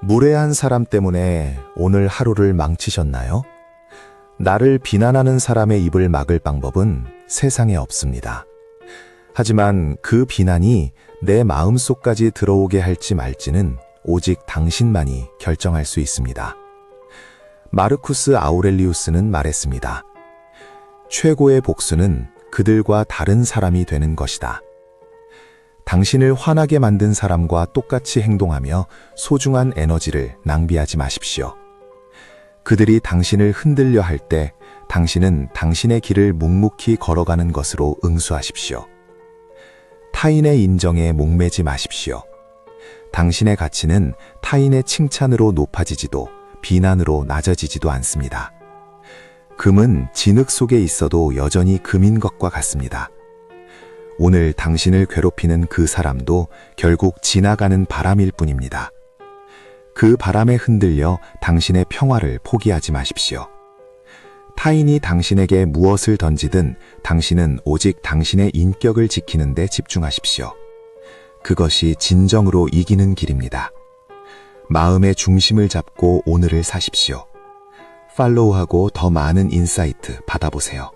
무례한 사람 때문에 오늘 하루를 망치셨나요? 나를 비난하는 사람의 입을 막을 방법은 세상에 없습니다. 하지만 그 비난이 내 마음속까지 들어오게 할지 말지는 오직 당신만이 결정할 수 있습니다. 마르쿠스 아우렐리우스는 말했습니다. 최고의 복수는 그들과 다른 사람이 되는 것이다. 당신을 화나게 만든 사람과 똑같이 행동하며 소중한 에너지를 낭비하지 마십시오. 그들이 당신을 흔들려 할 때 당신은 당신의 길을 묵묵히 걸어가는 것으로 응수하십시오. 타인의 인정에 목매지 마십시오. 당신의 가치는 타인의 칭찬으로 높아지지도 비난으로 낮아지지도 않습니다. 금은 진흙 속에 있어도 여전히 금인 것과 같습니다. 오늘 당신을 괴롭히는 그 사람도 결국 지나가는 바람일 뿐입니다. 그 바람에 흔들려 당신의 평화를 포기하지 마십시오. 타인이 당신에게 무엇을 던지든 당신은 오직 당신의 인격을 지키는 데 집중하십시오. 그것이 진정으로 이기는 길입니다. 마음의 중심을 잡고 오늘을 사십시오. 팔로우하고 더 많은 인사이트 받아보세요.